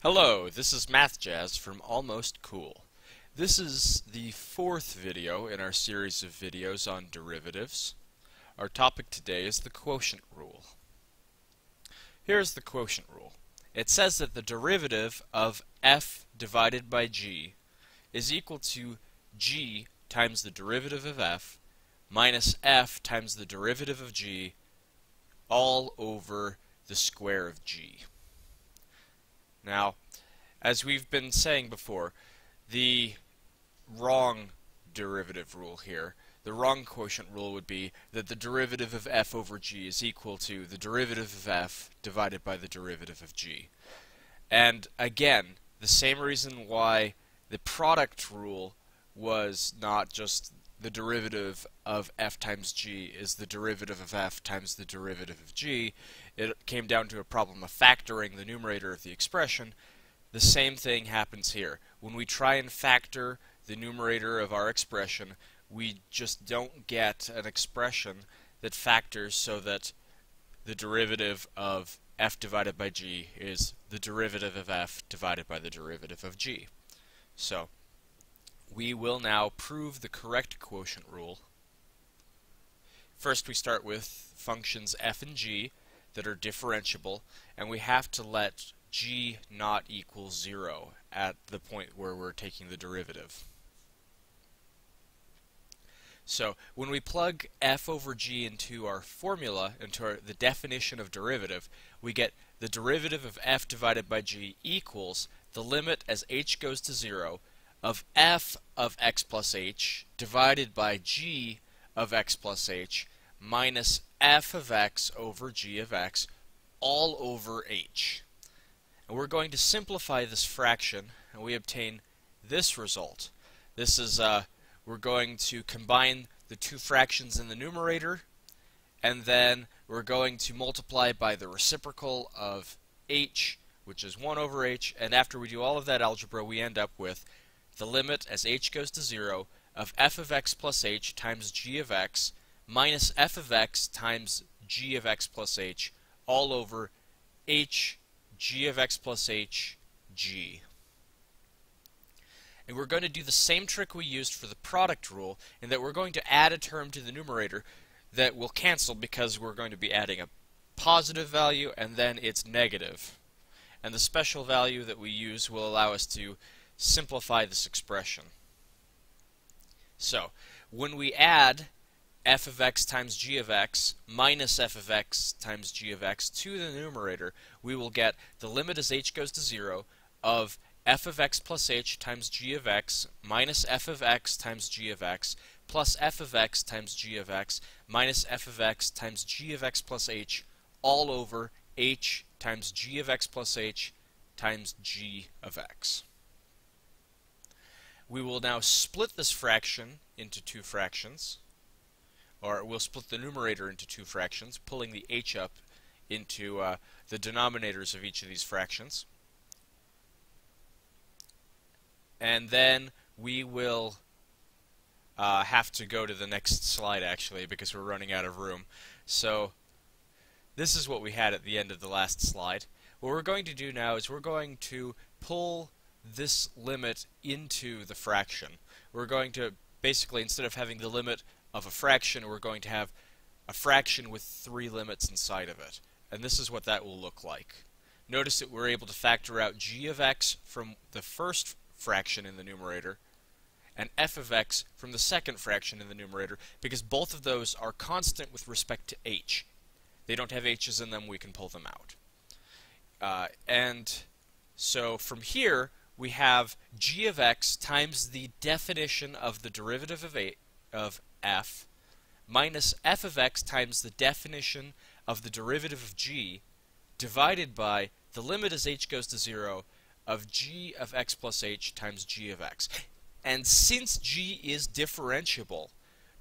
Hello, this is mathjazz from Almost Cool. This is the fourth video in our series of videos on derivatives. Our topic today is the quotient rule. Here's the quotient rule. It says that the derivative of f divided by g is equal to g times the derivative of f minus f times the derivative of g all over the square of g. Now, as we've been saying before, the wrong derivative rule here, the wrong quotient rule would be that the derivative of f over g is equal to the derivative of f divided by the derivative of g. And again, the same reason why the product rule was not just the derivative of f times g is the derivative of f times the derivative of g. It came down to a problem of factoring the numerator of the expression. The same thing happens here. When we try and factor the numerator of our expression, we just don't get an expression that factors so that the derivative of f divided by g is the derivative of f divided by the derivative of g. So, we will now prove the correct quotient rule. First, we start with functions f and g that are differentiable, and we have to let g not equal 0 at the point where we're taking the derivative. So, when we plug f over g into our formula, into the definition of derivative, we get the derivative of f divided by g equals the limit as h goes to 0 of f of x plus h divided by g of x plus h minus f of x over g of x all over h. And we're going to simplify this fraction, and we obtain this result. This is, we're going to combine the two fractions in the numerator, and then we're going to multiply by the reciprocal of h, which is 1 over h, and after we do all of that algebra, we end up with the limit as h goes to 0 of f of x plus h times g of x minus f of x times g of x plus h all over h g of x plus h g. And we're going to do the same trick we used for the product rule in that we're going to add a term to the numerator that will cancel because we're going to be adding a positive value and then its negative. And the special value that we use will allow us to simplify this expression. So, when we add f of x times g of x minus f of x times g of x to the numerator, we will get the limit as h goes to 0 of f of x plus h times g of x minus f of x times g of x plus f of x times g of x minus f of x times g of x plus h all over h times g of x plus h times g of x. We will now split this fraction into two fractions, or we'll split the numerator into two fractions, pulling the h up into the denominators of each of these fractions. And then we will have to go to the next slide, actually, because we're running out of room. So this is what we had at the end of the last slide. What we're going to do now is we're going to pull this limit into the fraction. We're going to basically, instead of having the limit of a fraction, we're going to have a fraction with three limits inside of it. And this is what that will look like. Notice that we're able to factor out g of x from the first fraction in the numerator and f of x from the second fraction in the numerator because both of those are constant with respect to h. They don't have h's in them, we can pull them out. And so from here, we have g of x times the definition of the derivative of f minus f of x times the definition of the derivative of g divided by the limit as h goes to 0 of g of x plus h times g of x. And since g is differentiable,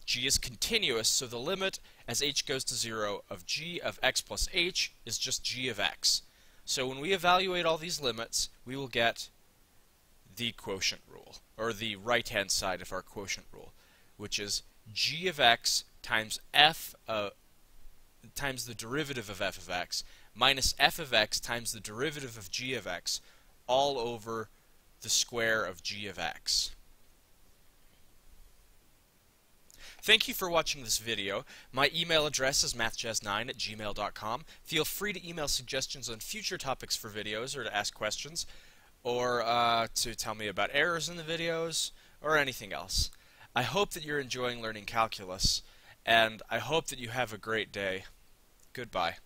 g is continuous, so the limit as h goes to 0 of g of x plus h is just g of x. So when we evaluate all these limits, we will get the quotient rule, or the right-hand side of our quotient rule, which is g of x times f times the derivative of f of x minus f of x times the derivative of g of x all over the square of g of x. Thank you for watching this video. My email address is mathjazz9@gmail.com. Feel free to email suggestions on future topics for videos, or to ask questions, or to tell me about errors in the videos, or anything else. I hope that you're enjoying learning calculus, and I hope that you have a great day. Goodbye.